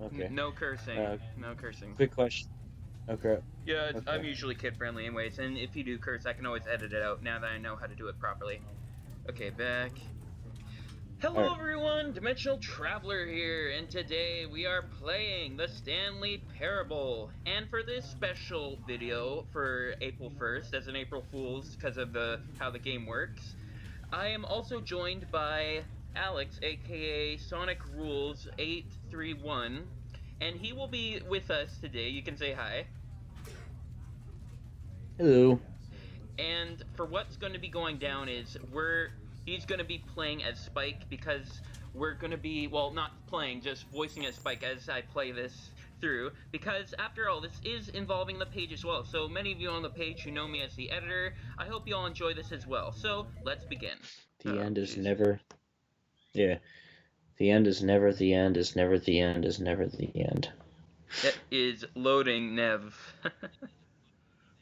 Okay. No cursing. No cursing. Quick question. Okay. Yeah, Okay. I'm usually kid-friendly anyways, and if you do curse, I can always edit it out now that I know how to do it properly. Okay, back. Hello everyone, Dimensional Traveler here, and today we are playing the Stanley Parable. And for this special video for April 1st, as an April Fool's because of how the game works, I am also joined by Alex, aka Sonicrules831, and he will be with us today. You can say hi. Hello. And for what's going to be going down is he's going to be playing as Spike because we're going to be, well, not playing, just voicing as Spike as I play this through, because after all, this is involving the page as well. So many of you on the page who know me as the editor, I hope you all enjoy this as well. So let's begin. The end is never. Yeah. The end is never the end is never the end is never the end. It is loading, Nev.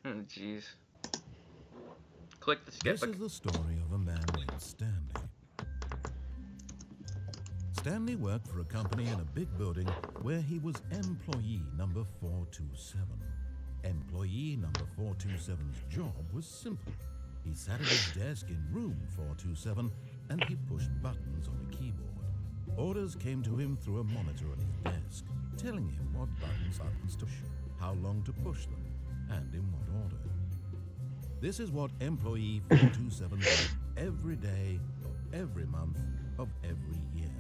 Oh, jeez. Click the skip. This is the story of a man named Stanley. Stanley worked for a company in a big building where he was employee number 427. Employee number 427's job was simple. He sat at his desk in room 427 and he pushed buttons on a keyboard. Orders came to him through a monitor on his desk, telling him what buttons to push, how long to push them, and in what order. This is what employee 427 did every day of every month of every year.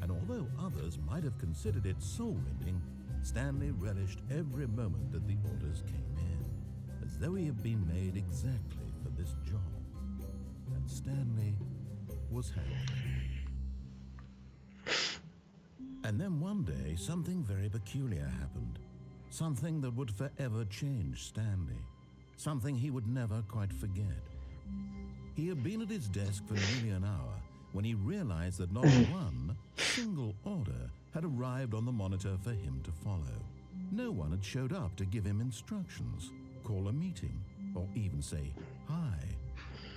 And although others might have considered it soul-rending, Stanley relished every moment that the orders came in, as though he had been made exactly for this job. And Stanley was happy. And then one day, something very peculiar happened. Something that would forever change Stanley. Something he would never quite forget. He had been at his desk for nearly an hour when he realized that not one single order had arrived on the monitor for him to follow. No one had showed up to give him instructions, call a meeting, or even say hi.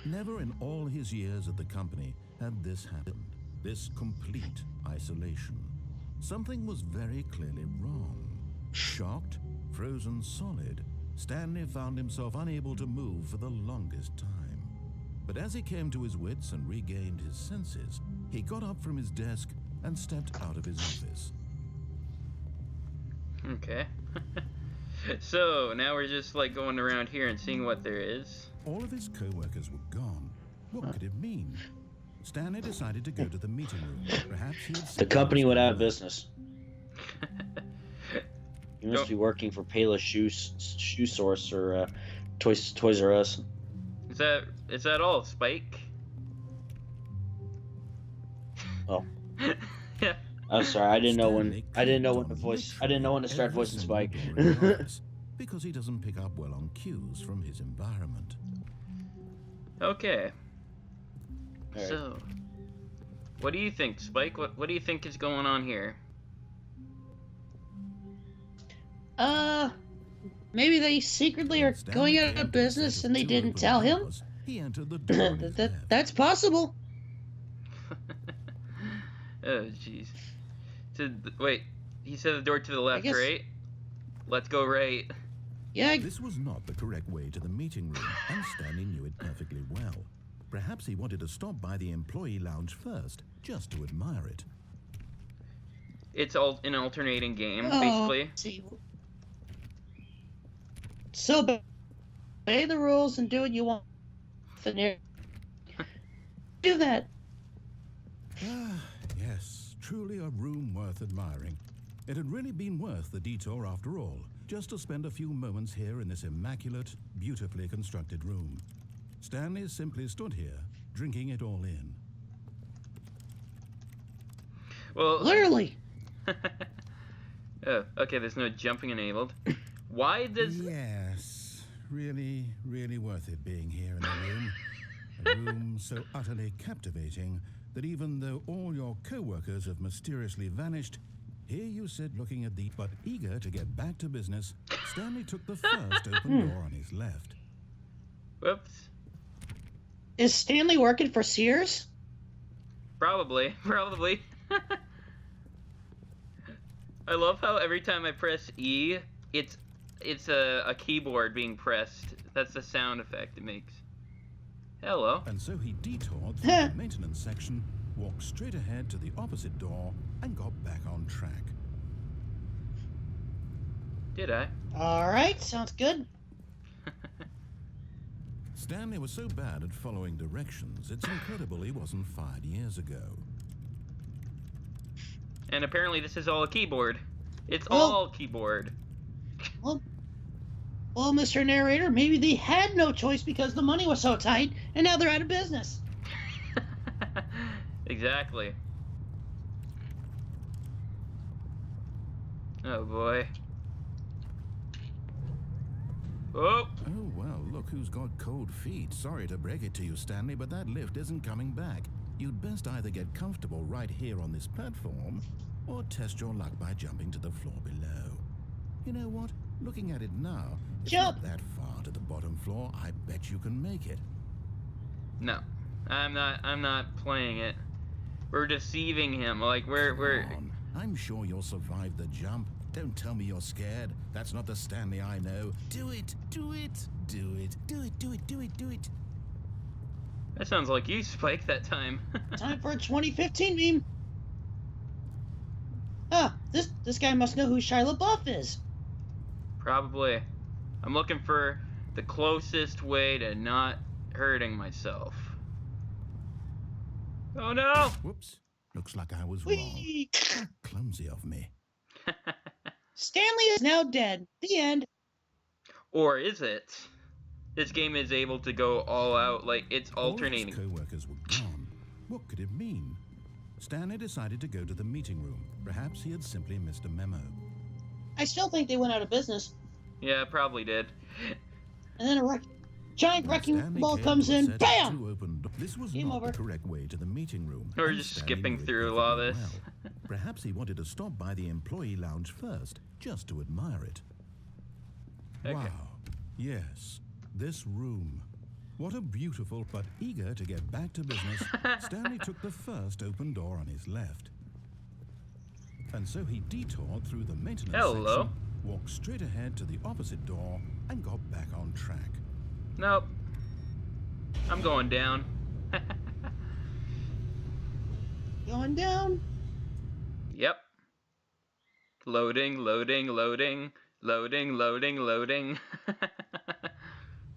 Never in all his years at the company had this happened, this complete isolation. Something was very clearly wrong. Shocked, frozen solid, Stanley found himself unable to move for the longest time. But as he came to his wits and regained his senses, he got up from his desk and stepped out of his office. Okay. So, now we're just like going around here and seeing what there is. All of his co-workers were gone. What could it mean? Stanley decided to go to the meeting room. Perhaps he had The company went out of business. You must be working for Payless Shoe Source or Toys R Us. Is that all, Spike? Oh. Yeah. I'm sorry. I didn't know when to start voicing Spike. Because he doesn't pick up well on cues from his environment. Okay. Right. So, what do you think, Spike? What do you think is going on here? Maybe they secretly are going out of business and they didn't tell him? He entered the door. That's possible. Oh, jeez. Wait, he said the door to the left, right? Let's go right. Yeah. This was not the correct way to the meeting room, and Stanley knew it perfectly well. Perhaps he wanted to stop by the employee lounge first, just to admire it. It's an alternating game, basically. See. So, obey the rules and do what you want. Do that. Ah, yes, truly a room worth admiring. It had really been worth the detour after all, just to spend a few moments here in this immaculate, beautifully constructed room. Stanley simply stood here, drinking it all in. Well, literally. Oh, okay, there's no jumping enabled. Why does... Yes, really, really worth it being here in the room. A room so utterly captivating that even though all your co-workers have mysteriously vanished, here you sit looking at the... But eager to get back to business, Stanley took the first open door on his left. Whoops. Is Stanley working for Sears? Probably. I love how every time I press E, it's a keyboard being pressed. That's the sound effect it makes. Hello. And so he detoured through the maintenance section, walked straight ahead to the opposite door, and got back on track. Did I? All right, sounds good. Stanley was so bad at following directions, it's incredible he wasn't fired years ago. And apparently this is all a keyboard. It's Well- all keyboard. Well, Mr. Narrator, maybe they had no choice because the money was so tight, and now they're out of business. Exactly. Oh boy. Oh! Oh, well, look who's got cold feet. Sorry to break it to you, Stanley, but that lift isn't coming back. You'd best either get comfortable right here on this platform, or test your luck by jumping to the floor below. You know what? Looking at it now, it's Jump! not that far to the bottom floor. I bet you can make it. No. I'm not playing it. We're deceiving him. Like, we're... Come on. I'm sure you'll survive the jump. Don't tell me you're scared. That's not the Stanley I know. Do it! Do it! Do it! Do it! Do it! Do it! Do it! That sounds like you, Spike, that time. Time for a 2015 meme. Ah, this guy must know who Shia LaBeouf is. Probably. I'm looking for the closest way to not hurting myself. Oh no! Whoops. Looks like I was wrong. Whee! How clumsy of me. Stanley is now dead. The end. Or is it? This game is able to go all out, like it's alternating. All of his co-workers were gone. What could it mean? Stanley decided to go to the meeting room. Perhaps he had simply missed a memo. I still think they went out of business. Yeah, probably did. And then a giant When wrecking Stanley ball came comes to a in. set of Bam! two open This was Game not over. the correct way to the meeting room. We're and just Stanley skipping knew it through a lot of perfectly this. well. Perhaps he wanted to stop by the employee lounge first, just to admire it. Okay. Wow. Yes, this room. What a beautiful, but eager to get back to business, Stanley took the first open door on his left. And so he detoured through the maintenance Hello. section, walked straight ahead to the opposite door, and got back on track. Nope. I'm going down. Going down. Yep. Loading, loading, loading, loading, loading, loading.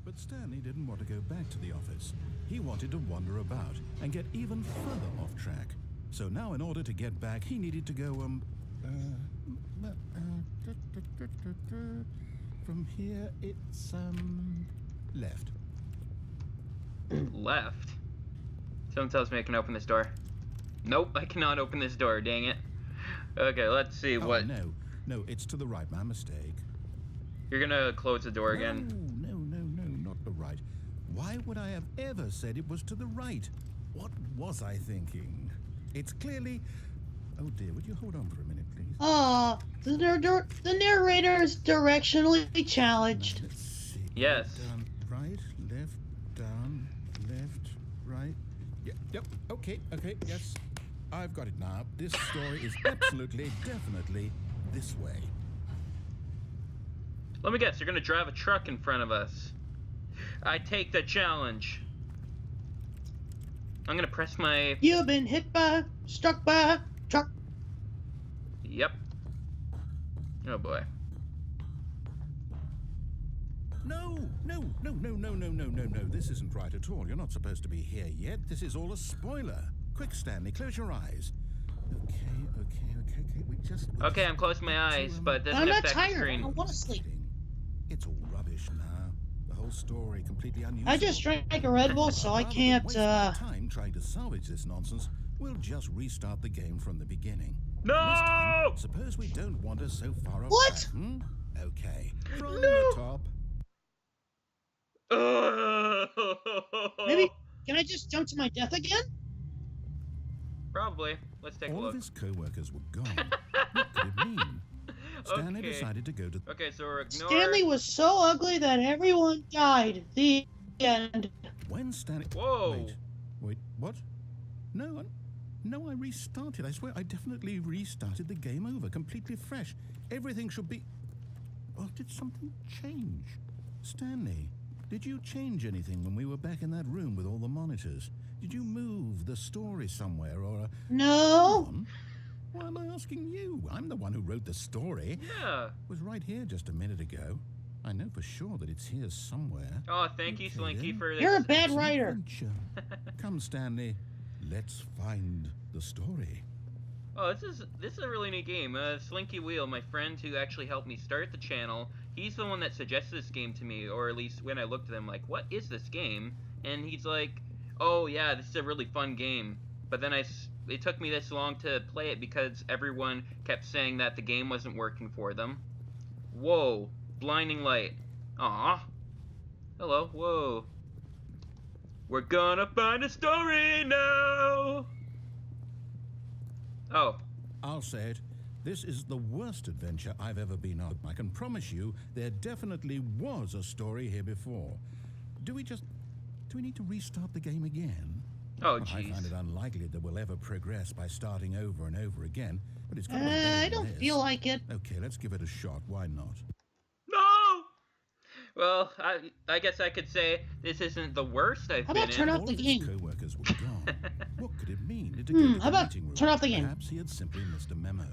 But Stanley didn't want to go back to the office. He wanted to wander about and get even further off track. So now in order to get back, he needed to go, from here it's, left. Left. Someone tells me I can open this door. Nope, I cannot open this door, dang it. Okay, let's see Oh, what... no, it's to the right, my mistake. You're gonna close the door again. No, not the right. Why would I have ever said it was to the right? What was I thinking? It's clearly... Oh dear, would you hold on for a minute, please? The narrator is directionally challenged. Let's see. Yes. Down, right, left, down, left, right. Yep, okay, yes. I've got it now. This story is absolutely, definitely this way. Let me guess, you're gonna drive a truck in front of us. I take the challenge. I'm gonna press my... You've been struck by a truck. Yep. Oh boy. No. This isn't right at all. You're not supposed to be here yet. This is all a spoiler. Quick, Stanley, close your eyes. Okay. We just... Okay, I'm closing my eyes, but it doesn't I'm not affect the tired. I screen. don't want to sleep. It's all rubbish now. The whole story completely unuseful. I just drank a Red Bull, so I Rather than can't, waste my time trying to salvage this nonsense, we'll just restart the game from the beginning. No! This time, suppose we don't wander so far off What? track, hmm? Okay. From No! the top. Maybe, can I just jump to my death again? Probably. Let's take a All look. of his co-workers were gone. What could it mean? Stanley Okay. decided to go to... Okay, so we're ignoring... Stanley was so ugly that everyone died. The end. When Stanley... Whoa. Wait, what? No one? No, I restarted. I swear I definitely restarted the game over, completely fresh. Everything should be... Well, did something change? Stanley, did you change anything when we were back in that room with all the monitors? Did you move the story somewhere or... No. Come on. Why am I asking you? I'm the one who wrote the story. Yeah. It was right here just a minute ago. I know for sure that it's here somewhere. Oh, thank you, Okay, Slinky, then. for this. You're a bad It's an writer. adventure. Come, Stanley. Let's find the story. Oh, this is a really neat game. Slinky Wheel, my friend who actually helped me start the channel, he's the one that suggested this game to me, or at least when I looked at him, like, what is this game? And he's like, oh yeah, this is a really fun game. But then it took me this long to play it because everyone kept saying that the game wasn't working for them. Whoa, blinding light. Aw. Hello, whoa. We're gonna find a story now. Oh. I'll say it. This is the worst adventure I've ever been on. I can promise you there definitely was a story here before. Do we need to restart the game again? Oh, Well, I jeez. find it unlikely that we'll ever progress by starting over and over again, but it's got to be better I than don't this. feel like it. Okay, let's give it a shot. Why not? No! Well, I guess I could say this isn't the worst I've How been about turn in. off All the of his game? co-workers were gone. What could it mean? Did it go to the How about meeting room? turn off the game? Perhaps he had simply missed a memo.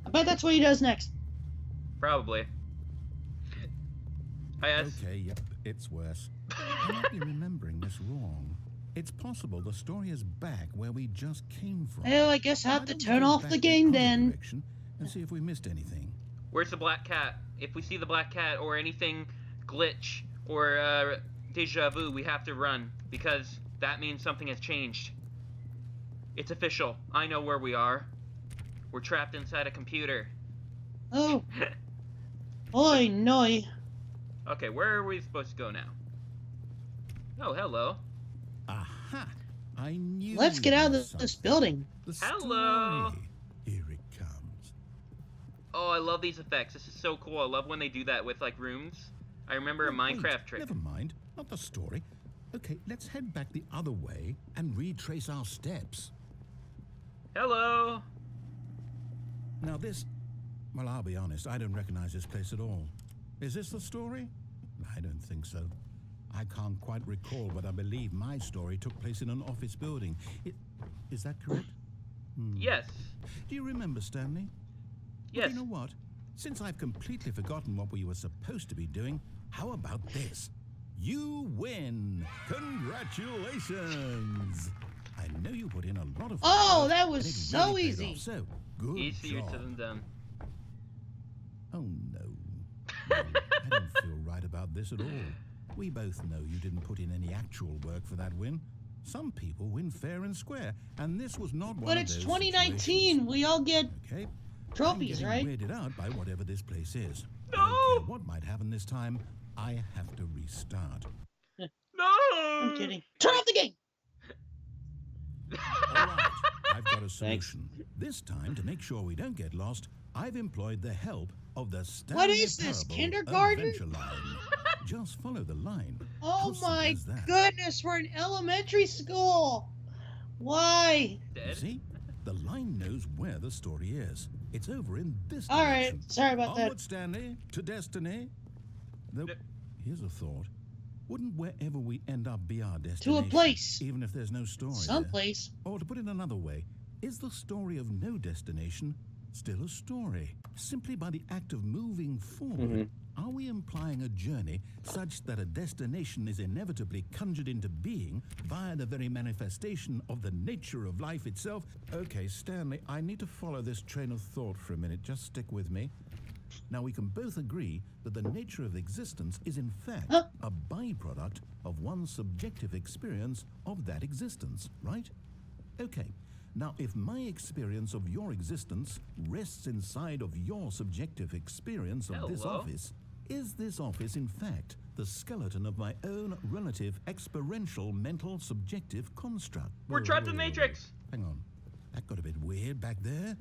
I bet that's what he does next. Probably. I asked. Okay, yep, it's worse. I might be remembering this wrong. It's possible the story is back where we just came from. Well, I guess I'll have Why to don't we turn go off back the the game other then. direction and see if we missed anything. Where's the black cat? If we see the black cat or anything glitch or deja vu, we have to run because that means something has changed. It's official. I know where we are. We're trapped inside a computer. Oh. Oi, noi. Okay, where are we supposed to go now? Oh, hello. Aha! I knew. Let's get out of something. this building. The Hello. story. Here it comes. Oh, I love these effects. This is so cool. I love when they do that with, like, rooms. I remember a Oh, wait, Minecraft trick. Never mind. Not the story. Okay, let's head back the other way and retrace our steps. Hello. Now this... Well, I'll be honest, I don't recognize this place at all. Is this the story? I don't think so. I can't quite recall, but I believe my story took place in an office building. Is that correct? Yes. Do you remember, Stanley? Well, Yes. you know what? Since I've completely forgotten what we were supposed to be doing, how about this? You win! Congratulations! I know you put in a lot of Oh, work, that was and it so really paid easy. off, so, good Easier job. said than done. Oh, no. No, I don't feel right about this at all. We both know you didn't put in any actual work for that win. Some people win fair and square, and this was not one But of it's those 2019. situations. We all get Okay? trophies, I'm right? getting weirded out by whatever this place is. I No! don't care what might happen this time. I have to restart. No! I'm kidding. Turn off the game. All right, I've got a solution. This time, to make sure we don't get lost, I've employed the help of the Stanley is this, Parable kindergarten? Adventure line. Just follow the line. Oh How simple my is that? goodness, we're in elementary school. Why? You Dead? see? The line knows where the story is. It's over in this All right, direction. sorry about that. Onward, Stanley, to destiny. Though, No. here's a thought. Wouldn't wherever we end up be our destination? place. Even if there's no story there? Someplace. Or to put it another way, is the story of no destination still a story? Simply by the act of moving forward, are we implying a journey such that a destination is inevitably conjured into being via the very manifestation of the nature of life itself? Okay, Stanley, I need to follow this train of thought for a minute. Just stick with me. Now, we can both agree that the nature of existence is in fact Huh? a byproduct of one's subjective experience of that existence, right? Okay, now if my experience of your existence rests inside of your subjective experience of this Hello? office, is this office in fact the skeleton of my own relative experiential mental subjective construct? We're trapped in the Matrix. Hang on, that got a bit weird back there.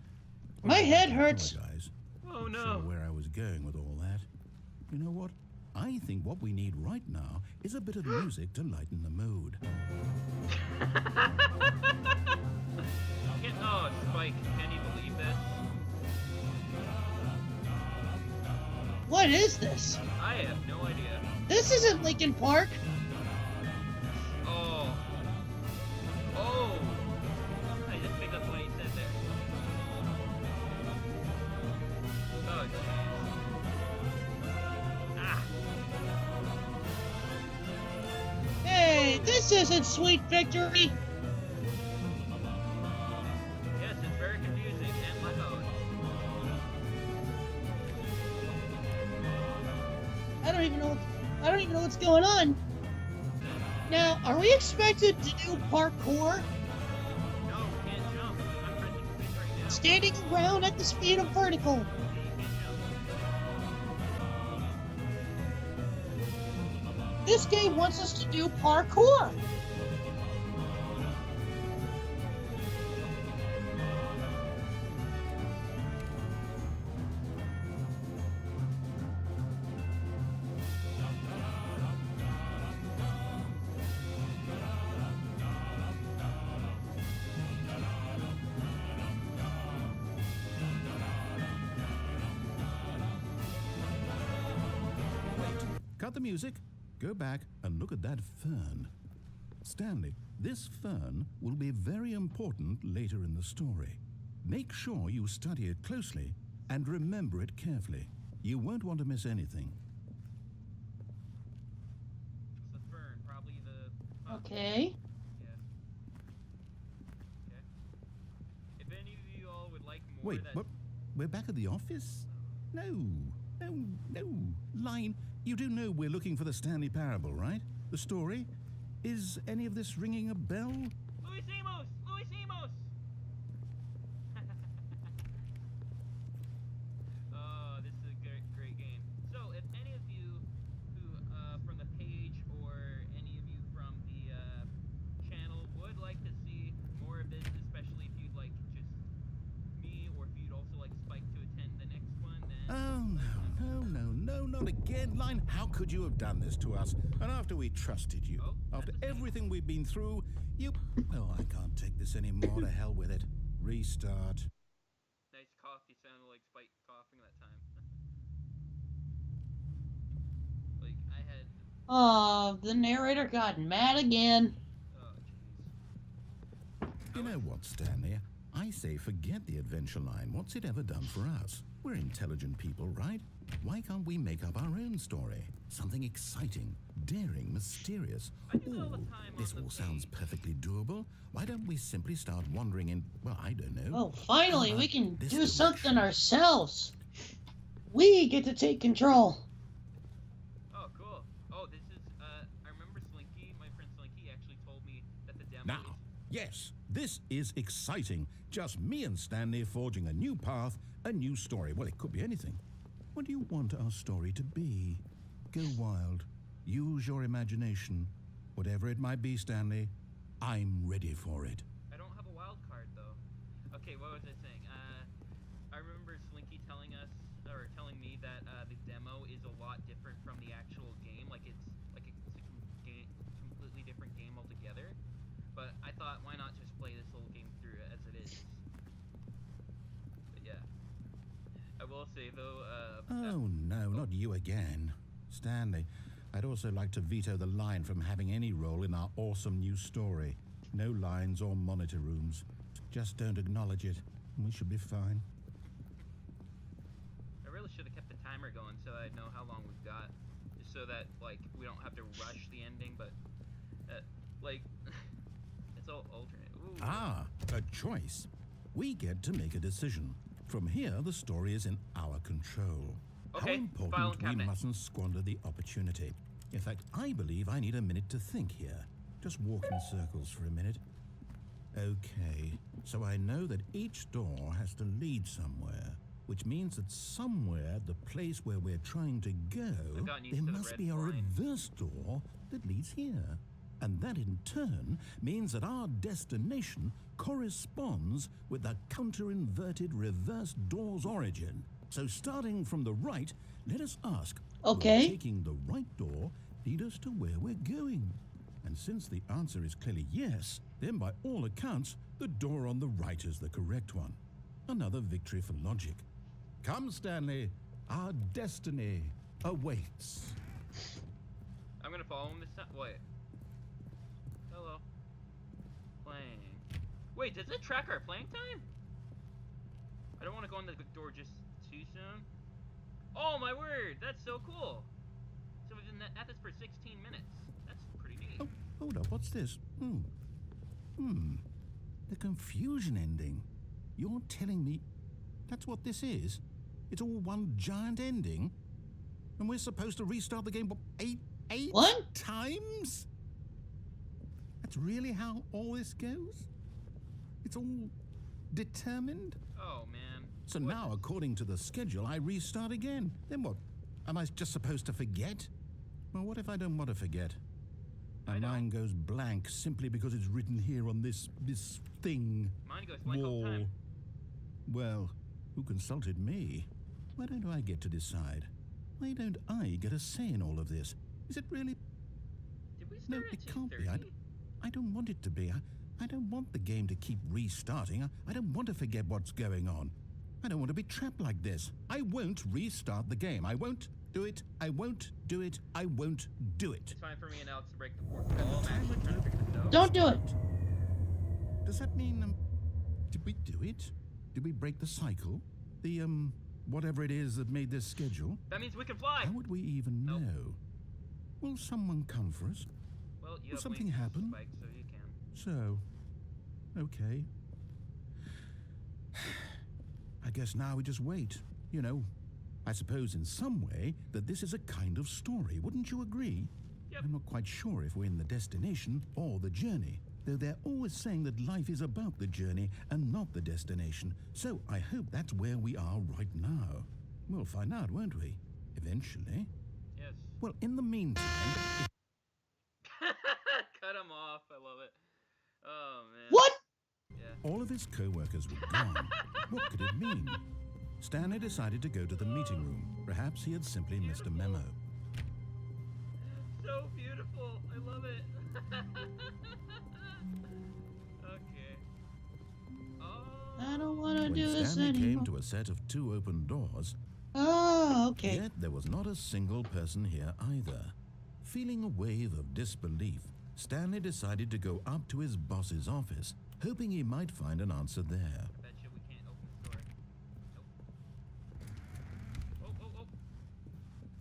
My head hurts. Apologize. Oh Not no. sure where I was going with all that. You know what? I think what we need right now is a bit of music to lighten the mood. can't. Oh, Spike, can you believe this? What is this? I have no idea. This isn't Lincoln Park. Oh. Oh. I just picked up what he said there. Oh, jeez. Ah. Hey, this isn't Sweet Victory. Yes, it's very confusing and loud. I don't even know what's going on. Now, are we expected to do parkour? No, we can't jump. I'm pressing space right now. Standing around at the speed of vertical. You can't jump. This game wants us to do parkour. Cut the music, go back and look at that fern. Stanley, this fern will be very important later in the story. Make sure you study it closely and remember it carefully. You won't want to miss anything. It's the fern, probably the. Okay. Yeah. Okay. If any of you all would like more, Wait, that. what? We're back at the office? No. Line, you do know we're looking for the Stanley Parable, right? The story? Is any of this ringing a bell? Louis Amos! Louis Amos! Oh, this is a great game. So, if any of you who from the page or any of you from the channel would like to see more of this, especially if you'd like just me, or if you'd also like Spike to attend the next one, then. Oh, no, not again. Line, how could you have done this to us? And after we trusted you, after everything we've been through, you... Oh, I can't take this anymore. To hell with it. Restart. Nice cough. You sounded like Spike coughing that time. Like, I had. Oh, the narrator got mad again. Oh, jeez. You know what, Stanley? I say forget the adventure line. What's it ever done for us? We're intelligent people, right? Why can't we make up our own story? Something exciting, daring, mysterious. I do that all the time This on the all sounds page. perfectly doable. Why don't we simply start wandering in, well, I don't know. Oh, finally, we can This do direction. something ourselves. We get to take control. Oh, cool. Oh, this is, I remember Slinky, my friend Slinky, actually told me that the demo Now, yes, this is exciting. Just me and Stanley forging a new path, a new story. Well, it could be anything. What do you want our story to be? Go wild. Use your imagination. Whatever it might be, Stanley, I'm ready for it. I don't have a wild card, though. Okay, what was I saying? I remember Slinky telling us, or telling me that, the demo is a lot different from the actual game. Like, it's a completely different game altogether. But I thought, why not just play this little game through as it is? But yeah. I will say, though, Oh, no, not you again. Stanley, I'd also like to veto the line from having any role in our awesome new story. No lines or monitor rooms. Just don't acknowledge it, and we should be fine. I really should have kept the timer going so I'd know how long we've got. Just so that, like, we don't have to rush the ending, but, like, it's all alternate. Ooh. Ah, a choice. We get to make a decision. From here, the story is in our control. How Okay, important file we cabinet. mustn't squander the opportunity. In fact, I believe I need a minute to think here. Just walk in circles for a minute. Okay, so I know that each door has to lead somewhere, which means that somewhere, the place where we're trying to go, I've gotten used there to the must red be a line. reverse door that leads here. And that in turn means that our destination corresponds with the counter-inverted reverse door's origin. So starting from the right, let us ask, Okay. will taking the right door lead us to where we're going? And since the answer is clearly yes, then by all accounts, The door on the right is the correct one. Another victory for logic. Come, Stanley. Our destiny awaits. I'm gonna follow him this time. Wait. Hello. Playing. Wait, does it track our playing time? I don't want to go in the big door just too soon. Oh my word, that's so cool. So we've been at this for 16 minutes. That's pretty neat. Oh, hold up, what's this? The confusion ending. You're telling me that's what this is? It's all one giant ending? And we're supposed to restart the game, what, eight What? times? That's really how all this goes? It's all determined? Oh man. So What now, is- according to the schedule, I restart again. Then what? Am I just supposed to forget? Well, what if I don't want to forget? My I don't. mind goes blank simply because it's written here on this thing. Mine goes blank all the wall. time. Well, who consulted me? Why don't I get to decide? Why don't I get a say in all of this? Is it really? Did we No, start it at can't be. 2:30? I don't want it to be. I don't want the game to keep restarting. I don't want to forget what's going on. I don't want to be trapped like this. I won't restart the game. I won't do it. I won't do it. I won't do it. It's fine for me and Alex to break the fourth wall. I'm actually trying to figure this out. Don't do it. Does that mean, did we do it? Did we break the cycle? The, whatever it is that made this schedule? That means we can fly. How would we even Nope. know? Will someone come for us? Well, you Will have something wings, happen? Spike, so you can. So, okay. I guess now we just wait. You know, I suppose in some way that this is a kind of story. Wouldn't you agree? Yep. I'm not quite sure if we're in the destination or the journey, though they're always saying that life is about the journey and not the destination. So I hope that's where we are right now. We'll find out, won't we? Eventually. Yes. Well, in the meantime, Cut him off. I love it. Oh man. What? Yeah. all of his co-workers were gone. What could it mean? Stanley decided to go to the meeting room. Perhaps he had simply missed a memo. So beautiful. I love it. Okay. Oh. I don't want to When do this Stanley anymore. came to a set of 2 open doors, Oh, okay. yet there was not a single person here either. Feeling a wave of disbelief, Stanley decided to go up to his boss's office, hoping he might find an answer there. I bet you we can't open the door. Nope. Oh.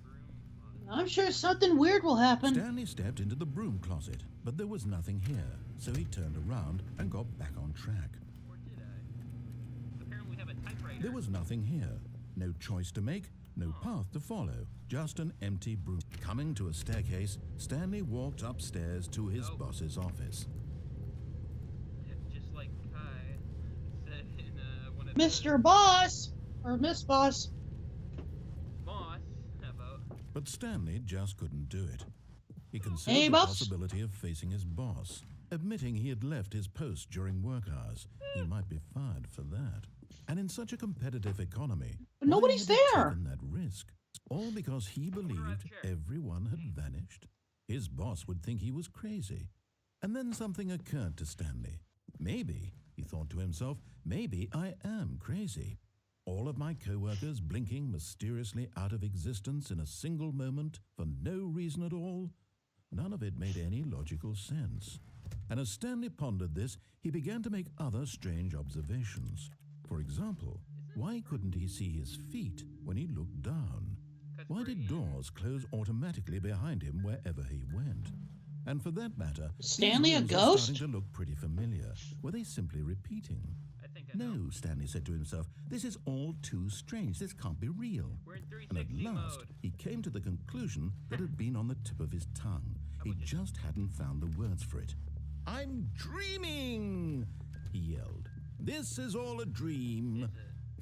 Broom. I'm sure something weird will happen. Stanley stepped into the broom closet, but there was nothing here, so he turned around and got back on track. Or did I? Apparently we have a typewriter. There was nothing here. No choice to make, no path to follow, just an empty broom. Coming to a staircase, Stanley walked upstairs to his Nope. boss's office. Just like Kai said in one of Mr. Boss! Or Miss Boss. the Moss about. But Stanley just couldn't do it. He considered Hey, the boss. possibility of facing his boss. Admitting he had left his post during work hours, he might be fired for that. And in such a competitive economy, But why nobody's had he there. taken that risk? All because he believed chair. everyone had vanished. His boss would think he was crazy. And then something occurred to Stanley. Maybe, he thought to himself, maybe I am crazy. All of my co-workers blinking mysteriously out of existence in a single moment for no reason at all. None of it made any logical sense. And as Stanley pondered this, he began to make other strange observations. For example, why couldn't he see his feet when he looked down? Why did doors close automatically behind him wherever he went? And for that matter, Stanley these a rooms are ghost? starting to look pretty familiar. Were they simply repeating? I think I know. No, Stanley said to himself, this is all too strange. This can't be real. We're in And at 360 last, mode. he came to the conclusion that had been on the tip of his tongue. He just hadn't found the words for it. I'm dreaming, he yelled. This is all a dream. Is it?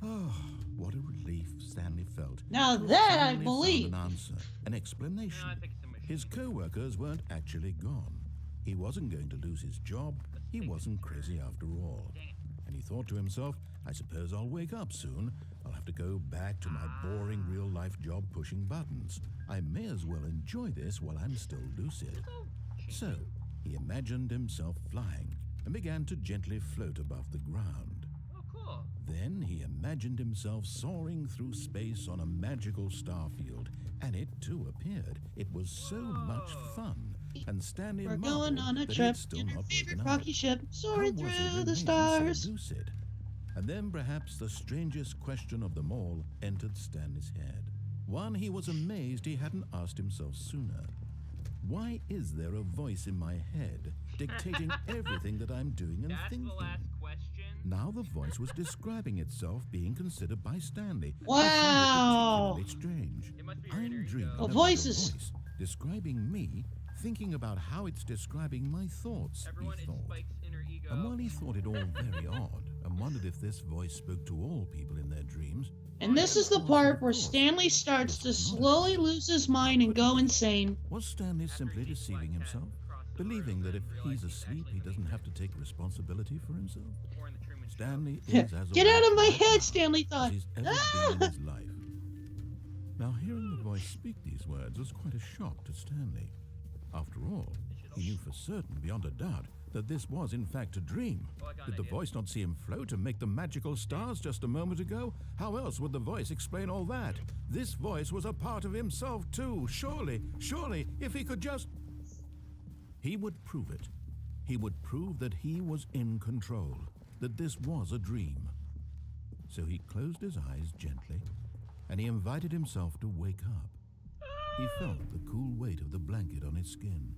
Oh, what a relief Stanley felt. Now to have that I finally believe. found an answer, an explanation. No, I think it's a machine. His co-workers weren't actually gone. He wasn't going to lose his job. He wasn't crazy after all. Dang it. And he thought to himself, I suppose I'll wake up soon. I'll have to go back to my boring real-life job pushing buttons. I may as well enjoy this while I'm still lucid. So, he imagined himself flying. and began to gently float above the ground. Oh, cool. Then he imagined himself soaring through space on a magical starfield, and it too appeared. It was so much fun, and Stanley We're marveled going on a that trip he'd still in our not favorite woken rocky up. ship, How soaring was he through the remaining stars. so lucid? And then perhaps the strangest question of them all entered Stanley's head. One he was amazed he hadn't asked himself sooner. Why is there a voice in my head dictating everything that I'm doing and That's thinking? the last question. Now the voice was describing itself being considered by Stanley. Wow. I found it particularly strange. It must be your I'm inner dreaming ego. Oh, about voices. a voice describing me, thinking about how it's describing my thoughts, Everyone, he it's thought. Spike's inner ego. And while he thought it all very odd, and wondered if this voice spoke to all people in their dreams, And this is the part where Stanley starts to slowly lose his mind and go insane. was Stanley simply deceiving himself? Believing that if he's asleep, he doesn't have to take responsibility for himself? Or in the Truman Show. Stanley is as Get out of my awake head, now Stanley as thought. he's ever been in his life. Now, hearing the voice speak these words was quite a shock to Stanley. After all, he knew for certain, beyond a doubt, that this was in fact a dream. Oh, I got an Did the idea. voice not see him float and make the magical stars just a moment ago? How else would the voice explain all that? This voice was a part of himself too. Surely, if he could just... He would prove it. He would prove that he was in control, that this was a dream. So he closed his eyes gently, and he invited himself to wake up. He felt the cool weight of the blanket on his skin,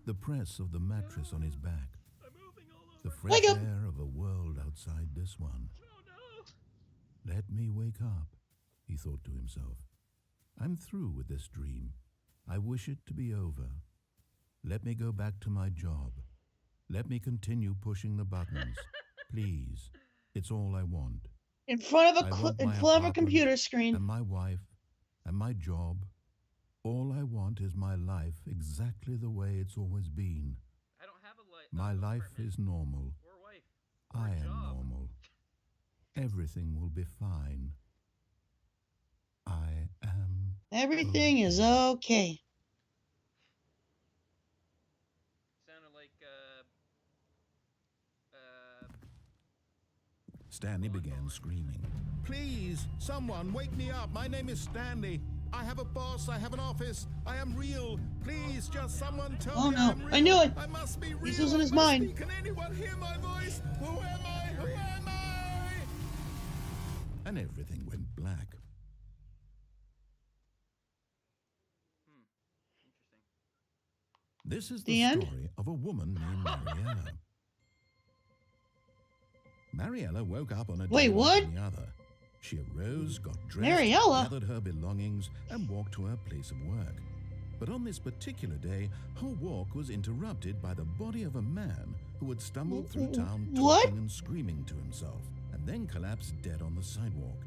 the press of the mattress on his back, the fresh Wake up! air of a world outside this one. Let me wake up, he thought to himself. I'm through with this dream. I wish it to be over. Let me go back to my job. Let me continue pushing the buttons. Please, it's all I want. In front of I want my a apartment computer screen. And my wife, and my job. All I want is my life exactly the way it's always been. I don't have a life. My life is normal. Or wife. I am job. normal. Everything will be fine. I am... Everything is okay. Sounded like, Stanley began screaming. Please, someone, wake me up. My name is Stanley. I have a boss. I have an office. I am real. Please, just someone tell Oh me no, I'm real. I knew it. I must be real. He's losing his I must mind. be. Can anyone hear my voice? Who am I? Who am I? And everything went black. interesting. This is The the end? story of a woman named Mariella. Mariella woke up on a day Wait, like what? any other. She arose, got dressed, Mariella? gathered her belongings, and walked to her place of work. But on this particular day, her walk was interrupted by the body of a man who had stumbled through town What? talking and screaming to himself, and then collapsed dead on the sidewalk.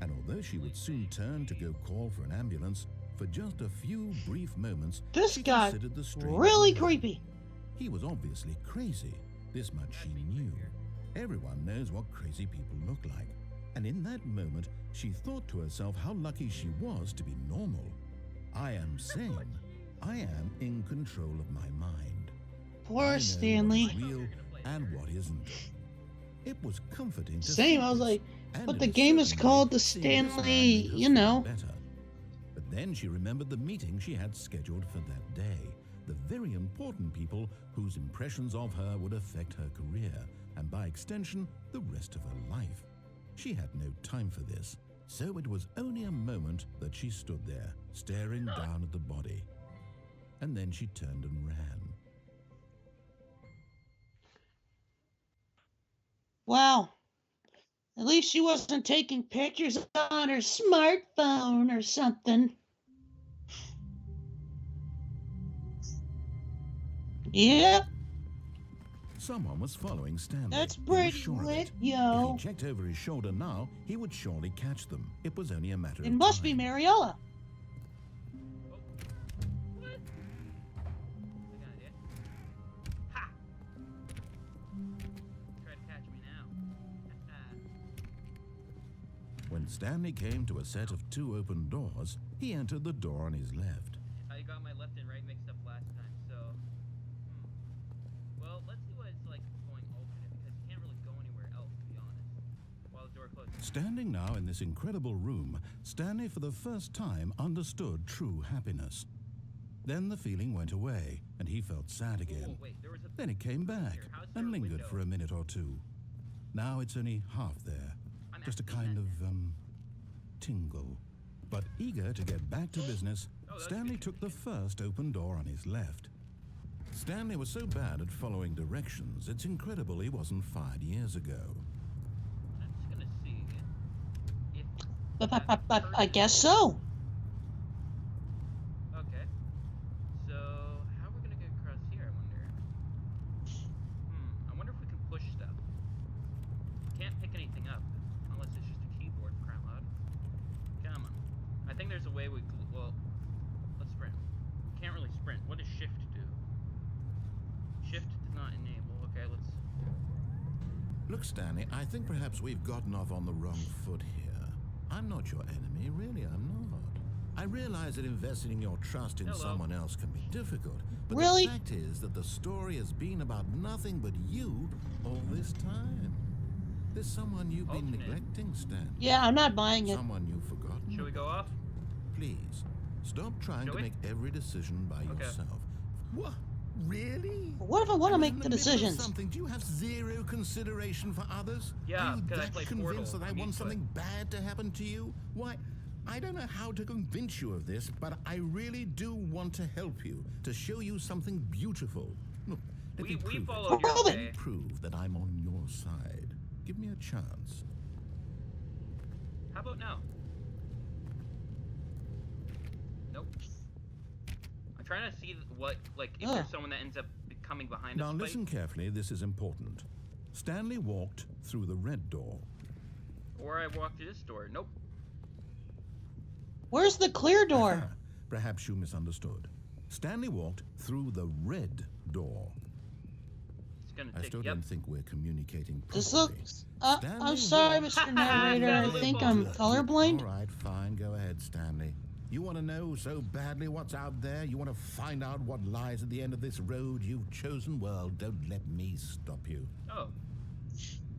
And although she would soon turn to go call for an ambulance, for just a few brief moments, This she got considered the strange really man. creepy. He was obviously crazy. This much she knew. Everyone knows what crazy people look like. And in that moment, she thought to herself how lucky she was to be normal. I am sane. I am in control of my mind. I Poor know Stanley. what is real and what isn't. It was comforting to Same, see I was this, like, and but in the a game is certain called way, the seeing this man Stanley, made her you feel know. better. But then she remembered the meeting she had scheduled for that day. The very important people whose impressions of her would affect her career, and by extension, the rest of her life. She had no time for this, so it was only a moment that she stood there, staring down at the body. And then she turned and ran. Wow. At least she wasn't taking pictures on her smartphone or something. Yep, Someone was following Stanley. that's He was pretty sure of lit, it. If yo. he checked over his shoulder now, he would surely catch them. It was only a matter It of must be time. Mariella. What? I got an idea. Ha! Try to catch me now. When Stanley came to a set of two open doors, he entered the door on his left. I got my left and right mixed up last time, so... Well, let's see what it's like going door closed. Standing now in this incredible room, Stanley for the first time understood true happiness. Then the feeling went away, and he felt sad again. Oh, wait, there was a... Then it came back Here, how's there and a lingered window? for a minute or two. Now it's only half there, I'm just a asking kind that. of, tingle. But eager to get back to business, that's Stanley good took the first open door on his left. Stanley was so bad at following directions, it's incredible he wasn't fired years ago. I'm just gonna see if... But I guess so. Okay. So, how are we gonna get across here, I wonder? I wonder if we can push stuff. Can't pick anything up, unless it's just a keyboard, for crying out loud. Come on. I think there's a way we could, well, let's sprint. Can't really sprint. What does shift do? Shift does not enable. Okay, let's... Look, Stanley, I think perhaps we've gotten off on the wrong foot here. I'm not your enemy, really, I'm not. I realize that investing your trust in someone else can be difficult, but Really? the fact is that the story has been about nothing but you all this time. There's someone you've been Alternate. neglecting, Stanley. Yeah, I'm not buying it. Someone you've forgotten. Should we go off? Please, stop trying Shall to we? make every decision by Okay. yourself. What? Really? What if I want to I'm make in the middle of decisions? Something. Do you have zero consideration for others? Yeah, Are you 'cause I that play convinced Portal. that I I'm want used to it. something bad to happen to you? Why, I don't know how to convince you of this, but I really do want to help you, to show you something beautiful. Look, let me We prove followed it. your Prove it. way. Prove that I'm on your side. Give me a chance. How about now? Nope. I'm trying to see what, like, if there's someone that ends up coming behind Now us. listen carefully, this is important. Stanley walked through the red door. Or I walk through this door. Nope. Where's the clear door? Aha, perhaps you misunderstood. Stanley walked through the red door. It's gonna I take. still Yep. don't think we're communicating properly. This looks... Stanley I'm sorry, walked Mr. Narrator. I Stanley think walked. I'm colorblind. All right, fine. Go ahead, Stanley. You want to know so badly what's out there? You want to find out what lies at the end of this road you've chosen? Well, don't let me stop you. Oh.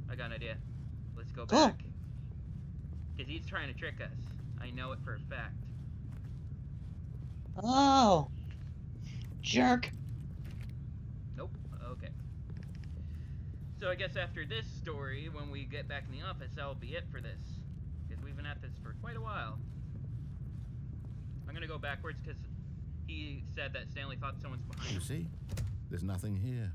I got an idea. Let's go Cool. back. Because he's trying to trick us. I know it for a fact. Oh. Jerk. Nope. Okay. So I guess after this story, when we get back in the office, that'll be it for this. Because we've been at this for quite a while. I'm gonna go backwards because he said that Stanley thought someone's behind You him. see? There's nothing here.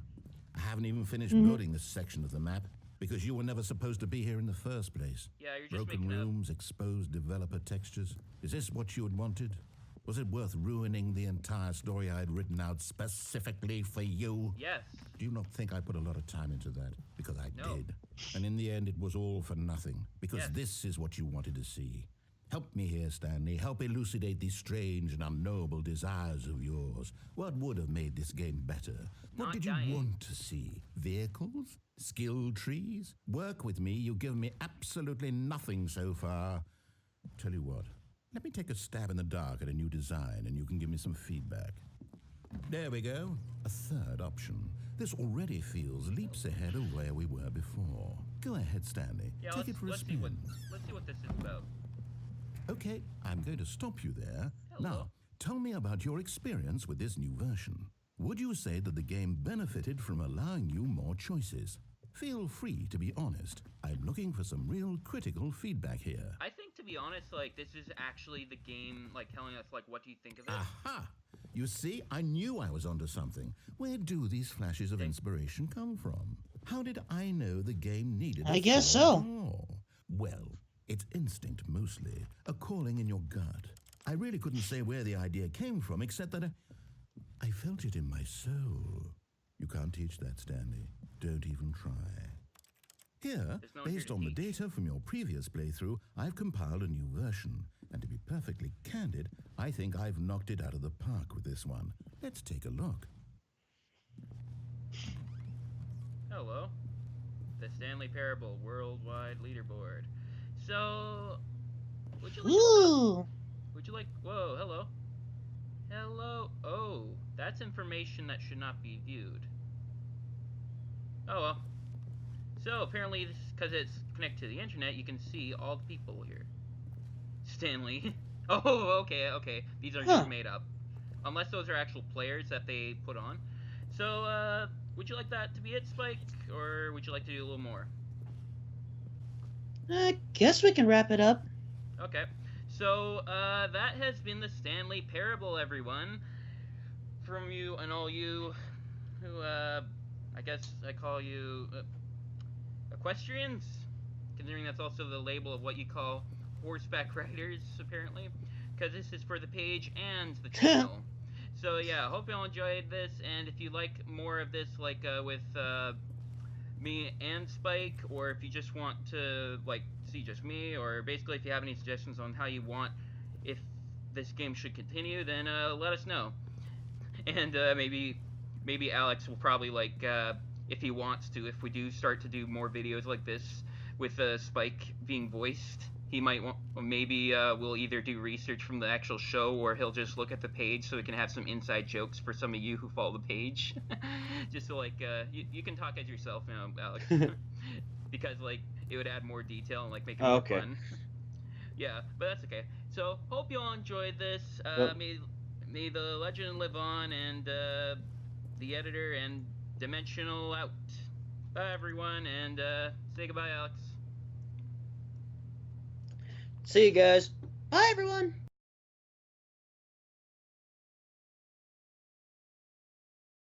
I haven't even finished Mhm. building this section of the map because you were never supposed to be here in the first place. Yeah, you're just Broken making up. rooms, exposed developer textures. Is this what you had wanted? Was it worth ruining the entire story I had written out specifically for you? Yes. Do you not think I put a lot of time into that? Because I No. did. And in the end, it was all for nothing. Because Yes. this is what you wanted to see. Help me here, Stanley. Help elucidate these strange and unknowable desires of yours. What would have made this game better? What Not did you dying. want to see? Vehicles? Skill trees? Work with me. You've given me absolutely nothing so far. Tell you what. Let me take a stab in the dark at a new design and you can give me some feedback. There we go. A third option. This already feels leaps ahead of where we were before. Go ahead, Stanley. Yeah, Take it for a let's see what spin. this is about. Okay, I'm going to stop you there. Hello. Now, tell me about your experience with this new version. Would you say that the game benefited from allowing you more choices? Feel free to be honest. I'm looking for some real critical feedback here. I think, to be honest, like, this is actually the game, like, telling us, like, what do you think of it? Aha! You see, I knew I was onto something. Where do these flashes of inspiration come from? How did I know the game needed I a guess third so. door? Well, it's instinct mostly, a calling in your gut. I really couldn't say where the idea came from, except that I felt it in my soul. You can't teach that, Stanley. Don't even try. Here, There's no one here based to on the teach. data from your previous playthrough, I've compiled a new version. And to be perfectly candid, I think I've knocked it out of the park with this one. Let's take a look. Hello. The Stanley Parable Worldwide Leaderboard. So, would you like... Ooh. Would you like... Whoa, hello. Hello. Oh, that's information that should not be viewed. Oh, well. So, apparently, because it's connect to the internet, you can see all the people here. Stanley. Oh, okay. These are just made up. Unless those are actual players that they put on. So, would you like that to be it, Spike? Or would you like to do a little more? I guess we can wrap it up. Okay. So, that has been the Stanley Parable, everyone. From you and all you who, I guess I call you equestrians? Considering that's also the label of what you call horseback riders, apparently. Because this is for the page and the channel. So yeah, hope you all enjoyed this, and if you like more of this, like with me and Spike, or if you just want to like see just me, or basically if you have any suggestions on how you want if this game should continue, then let us know. And maybe Alex will probably like if he wants to, if we do start to do more videos like this with Spike being voiced. He might want, or maybe we'll either do research from the actual show, or he'll just look at the page so we can have some inside jokes for some of you who follow the page. Just so like, you can talk as yourself now, Alex. Because like, it would add more detail and like make it more fun. Yeah, but that's okay. So, hope you all enjoyed this. May the legend live on, and the editor and Dimensional out. Bye everyone, and say goodbye, Alex. See you guys. Bye, everyone.